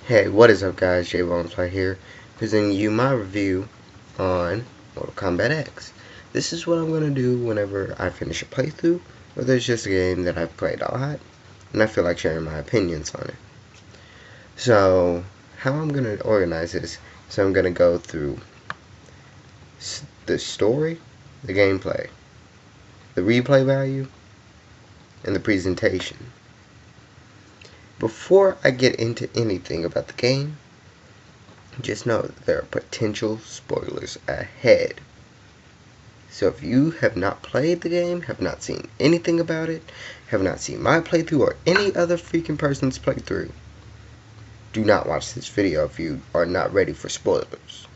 Hey, what is up guys, J-Bones right here, presenting you my review on Mortal Kombat X. This is what I'm going to do whenever I finish a playthrough, or there's just a game that I've played a lot, and I feel like sharing my opinions on it. So, how I'm going to organize this, so I'm going to go through the story, the gameplay, the replay value, and the presentation. Before I get into anything about the game, just know that there are potential spoilers ahead. So if you have not played the game, have not seen anything about it, have not seen my playthrough or any other freaking person's playthrough, do not watch this video if you are not ready for spoilers.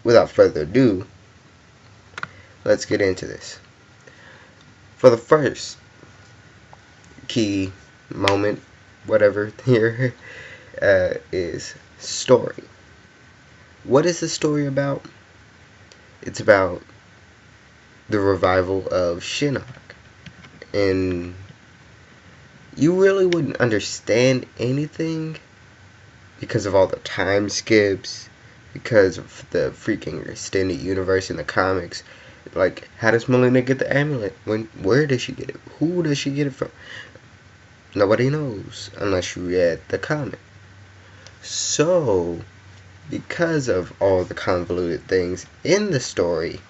Without further ado, let's get into this. For the first key moment, whatever here, is story. What is the story about? It's about the revival of Shinnok, and you really wouldn't understand anything because of all the time skips, because of the freaking extended universe in the comics. Like, how does Melina get the amulet? Where does she get it? Who does she get it from? Nobody knows unless you read the comic. So, because of all the convoluted things in the story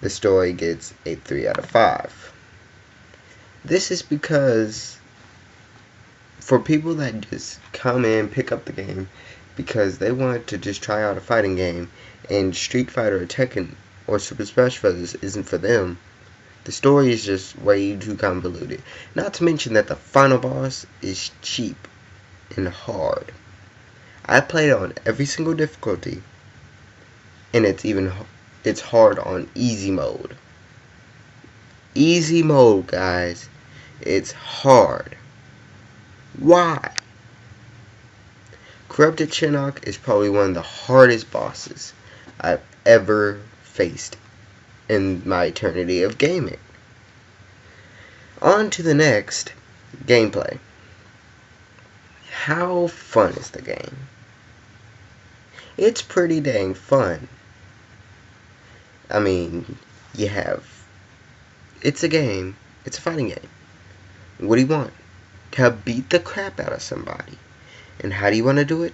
gets a 3 out of 5. This is because for people that just come in, pick up the game because they want to just try out a fighting game, and Street Fighter or Tekken or Super Smash Bros. Isn't for them, the story is just way too convoluted. Not to mention that the final boss is cheap and hard. I played on every single difficulty, and it's hard on easy mode. Easy mode, guys. It's hard. Why? Corrupted Shinnok is probably one of the hardest bosses I've ever faced in my eternity of gaming. On to the next, gameplay. How fun is the game? It's pretty dang fun. I mean, it's a game. It's a fighting game. What do you want? To beat the crap out of somebody. And how do you want to do it?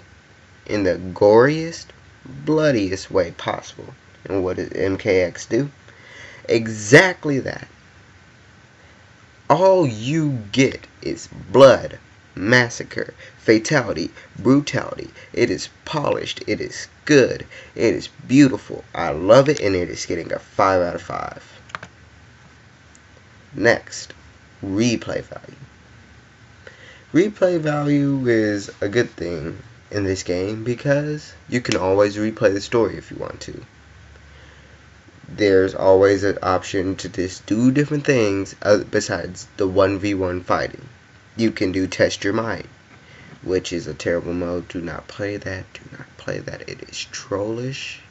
In the goriest, bloodiest way possible. And what does MKX do? Exactly that. All you get is blood, massacre, fatality, brutality. It is polished. It is good. It is beautiful. I love it, and it is getting a 5 out of 5. Next, replay value. Replay value is a good thing in this game because you can always replay the story if you want to. There's always an option to just do different things besides the 1v1 fighting. You can do test your might, which is a terrible mode. Do not play that. Do not play that. It is trollish.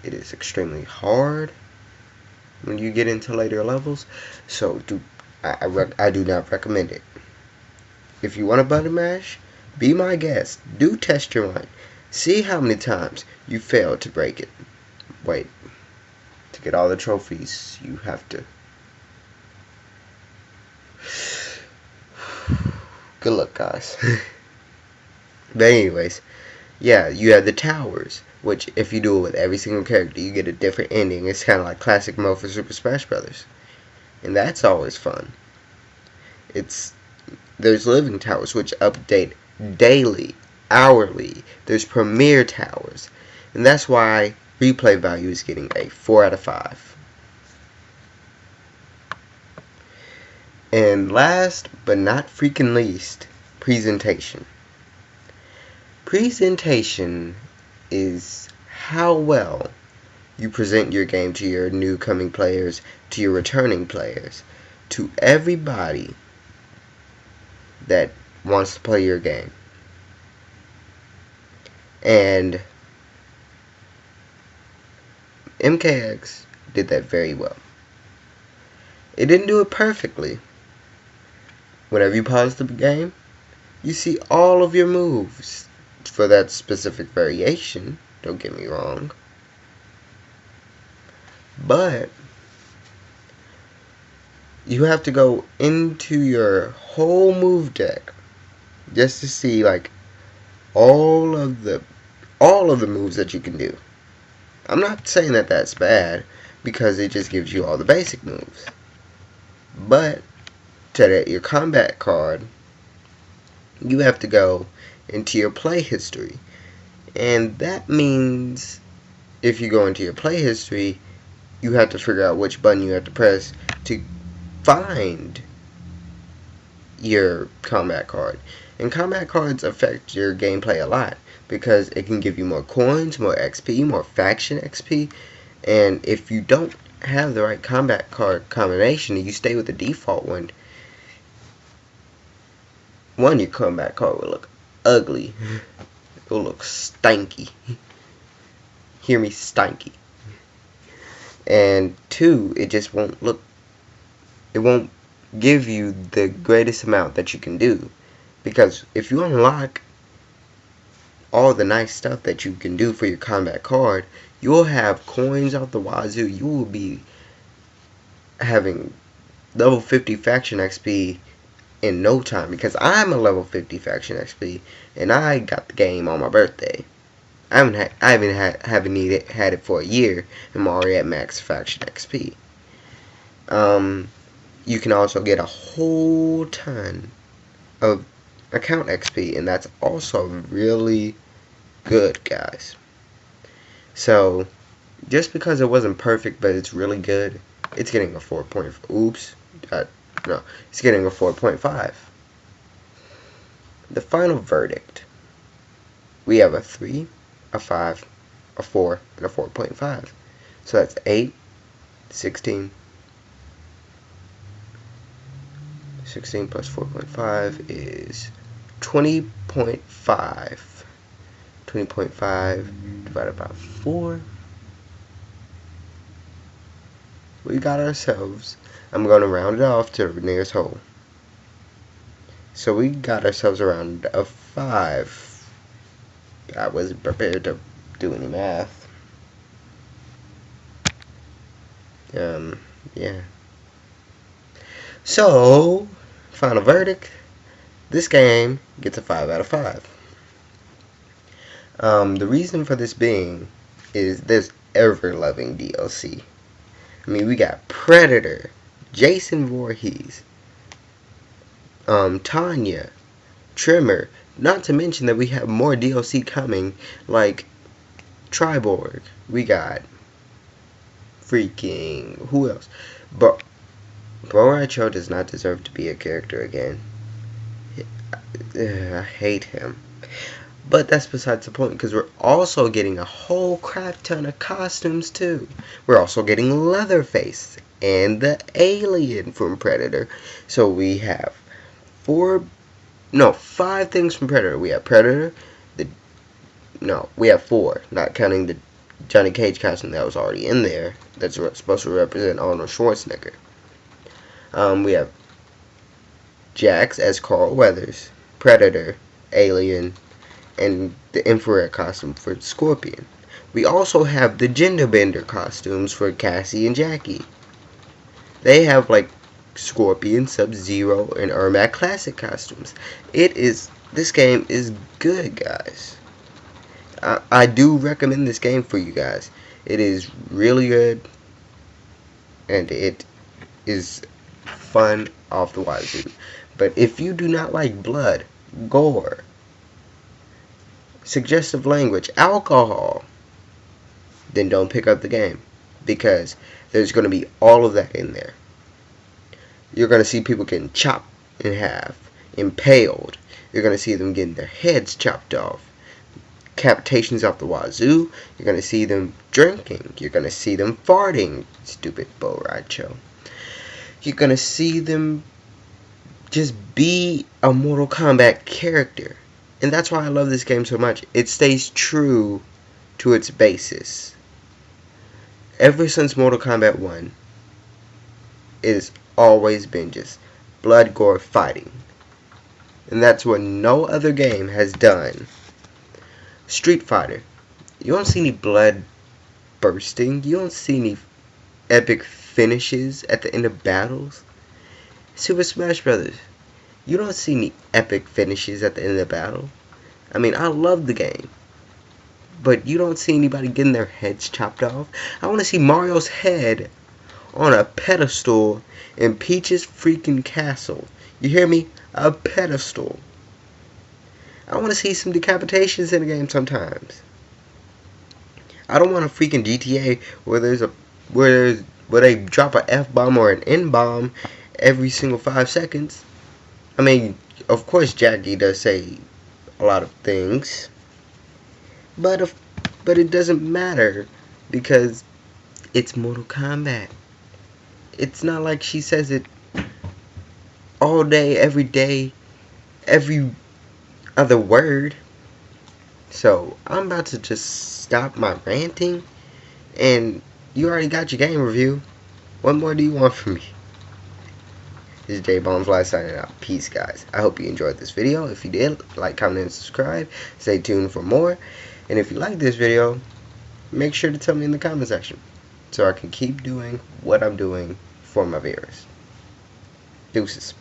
It is extremely hard when you get into later levels. So I do not recommend it. If you want to button mash, be my guest. Do test your might. See how many times you fail to break it. Wait. To get all the trophies, you have to... Good luck, guys. But anyways, yeah, you have the towers, which if you do it with every single character, you get a different ending. It's kind of like classic mode for Super Smash Bros. And that's always fun. There's living towers, which update daily, hourly. There's premier towers. And that's why replay value is getting a 4 out of 5. And last but not freaking least, presentation. Presentation is how well you present your game to your new coming players, to your returning players, to everybody that wants to play your game. And MKX did that very well. It didn't do it perfectly. Whenever you pause the game, you see all of your moves for that specific variation. Don't get me wrong. But you have to go into your whole move deck just to see like all of the moves that you can do. I'm not saying that that's bad because it just gives you all the basic moves. But to get your combat card, you have to go into your play history. And that means if you go into your play history, you have to figure out which button you have to press to find your combat card. And combat cards affect your gameplay a lot because it can give you more coins, more XP, more faction XP. And if you don't have the right combat card combination and you stay with the default one, your combat card will look ugly. It will look stanky. Hear me, stanky. And two, it just won't look, it won't give you the greatest amount that you can do. Because if you unlock all the nice stuff that you can do for your combat card, you'll have coins out the wazoo. You will be having level 50 faction XP in no time, because I'm a level 50 faction XP and I got the game on my birthday. I haven't had it for a year and I'm already at max faction XP. You can also get a whole ton of account XP, and that's also really good, guys. So just because it wasn't perfect but it's really good, it's getting a 4. No, it's getting a 4.5. The final verdict. We have a 3, a 5, a 4, and a 4.5. So that's 8, 16. 16 plus 4.5 is 20.5. 20.5 divided by 4. We got ourselves, I'm going to round it off to the nearest whole. So we got ourselves around a 5. I wasn't prepared to do any math. Yeah. So, final verdict. This game gets a 5 out of 5. The reason for this being is this ever-loving DLC. I mean, we got Predator, Jason Voorhees, Tanya, Trimmer, not to mention that we have more DLC coming, like Triborg. We got freaking, who else? But Bo Raicho does not deserve to be a character again. I hate him. But that's besides the point, because we're also getting a whole crap ton of costumes too. We're also getting Leatherface and the alien from Predator. So we have 5 things from Predator. We have Predator, we have 4, not counting the Johnny Cage costume that was already in there. That's supposed to represent Arnold Schwarzenegger. We have Jax as Carl Weathers, Predator, Alien, and the infrared costume for Scorpion. We also have the gender bender costumes for Cassie and Jackie. They have like Scorpion, Sub-Zero, and Ermac classic costumes. This game is good, guys. I do recommend this game for you guys. It is really good, and it is fun off the wazoo. But if you do not like blood, gore, suggestive language, alcohol, then don't pick up the game, because there's going to be all of that in there. You're going to see people getting chopped in half, impaled. You're going to see them getting their heads chopped off, decapitations off the wazoo. You're going to see them drinking. You're going to see them farting. Stupid Bo Raicho. You're going to see them just be a Mortal Kombat character. And that's why I love this game so much. It stays true to its basis. Ever since Mortal Kombat 1, it has always been just blood, gore, fighting. And that's what no other game has done. Street Fighter. You don't see any blood bursting. You don't see any epic finishes at the end of battles. Super Smash Brothers. You don't see any epic finishes at the end of the battle. I mean, I love the game, but you don't see anybody getting their heads chopped off. I want to see Mario's head on a pedestal in Peach's freaking castle. You hear me? A pedestal. I want to see some decapitations in the game sometimes. I don't want a freaking GTA where they drop a F-bomb or an N-bomb every single 5 seconds. I mean, of course Jackie does say a lot of things, but it doesn't matter because it's Mortal Kombat. It's not like she says it all day, every other word. So I'm about to just stop my ranting, and you already got your game review. What more do you want from me? This is JBombsLive signing out. Peace, guys. I hope you enjoyed this video. If you did, like, comment, and subscribe. Stay tuned for more. And if you like this video, make sure to tell me in the comment section so I can keep doing what I'm doing for my viewers. Deuces.